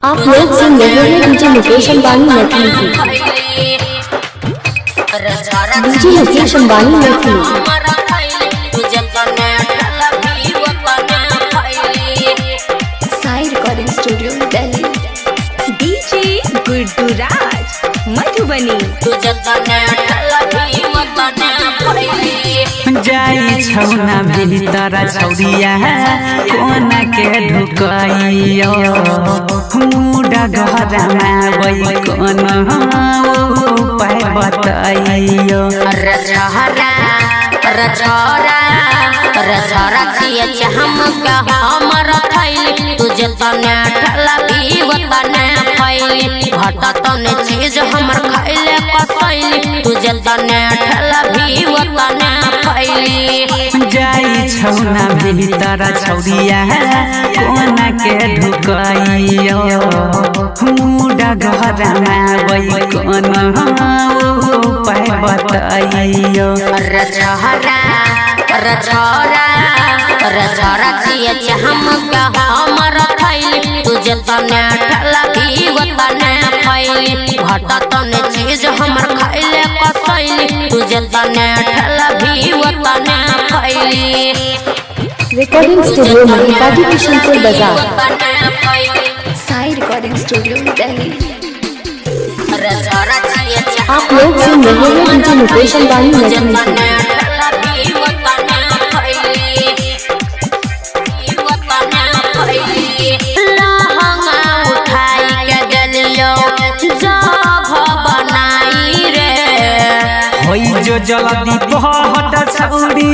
आप लोग सुन रहे हैं डीजे मुकेश अंबानी मैथिली की। DJ Mukesh Ambani Maithili. Sai recording studio Delhi. DJ Guddu Raj Madhubani. जाई छौना भीतर छौरिया कोना के ढुकाइयो मुडा घरमा वही कोन उपाय बताइयो। तुझे तने ठलबी वतने फैली घटा तने चीज हमर खाइले कसैली तुझे तने ठलबी वतने फैली। जाई छौना भीतर छौरिया कोना के ढुकाइयो मुडा घरमा वही कोन उपाय बताइयो। तुझे तने ठलबी वतने फैली घटा तने चीज हमर खाइले कसैली तुझे तने ठलबी वतने फैली। रिकॉर्डिंग स्टूडियो मणिपाटी किशनपुर बाजार। साई रिकॉर्डिंग स्टूडियो दिल्ली। आप लोग सुन रहे हैं डीजे मुकेश अंबानी मैथिली की। जो जल्दी बहुत छौरी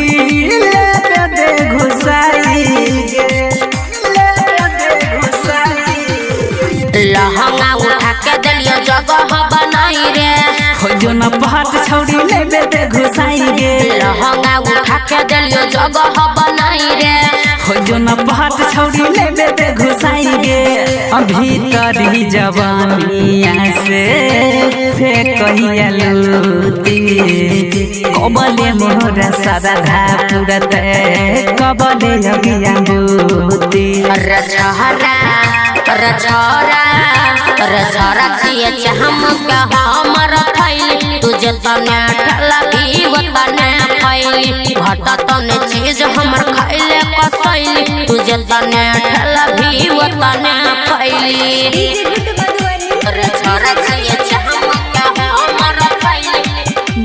ले दे घुसाई लहंगा उठा के दिलियो जगह बनाई रे। हो जो न बहुत छौरी ले दे घुसाई गे। लहंगा उठा के दिलियो जगह बनाई रे। हो जो न बहुत छौरी ले दे घुसाई गे। भीतरी जवानिया से फेंकहिया लूती कबले मोरा सारा पुरत कबले अगिया बूती। तुझे तने ठलबी वतने फैली घटा तने चीज हमर खाइले कसैली तुझे तने ठलबी वतने फैली।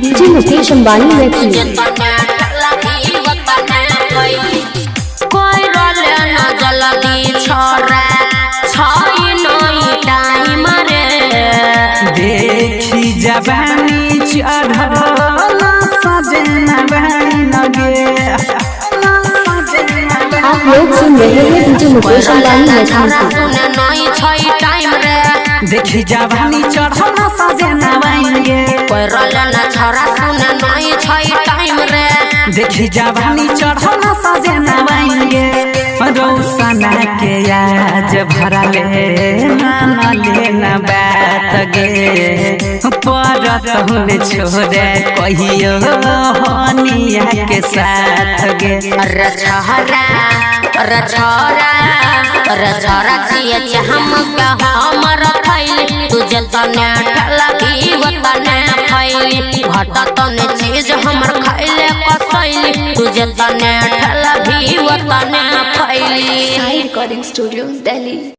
डीजे मुकेश अंबानी मैथिली। कोई रोले न जल्दी छोरा छई नई टाइम रे। देखी जवानी चढ़ल सजना बहन गे। आप लोग सुन रहे हैं डीजे मुकेश अंबानी मैथिली की। देखी जवानी चढ़ल सजना बहन गे। देखी जवानी चढ़ल सजना बहन गे। रौसना के आज भरले नाना लेना बात गे। परत हुन छोड़े कहियो हनिया के साथ गे। तुझे तने ठलबी वतने फैली घटा तने चीज हमर खाइले कसैली तुझे तने ठलबी वतने फैली। साई रिकॉर्डिंग स्टूडियो दिल्ली।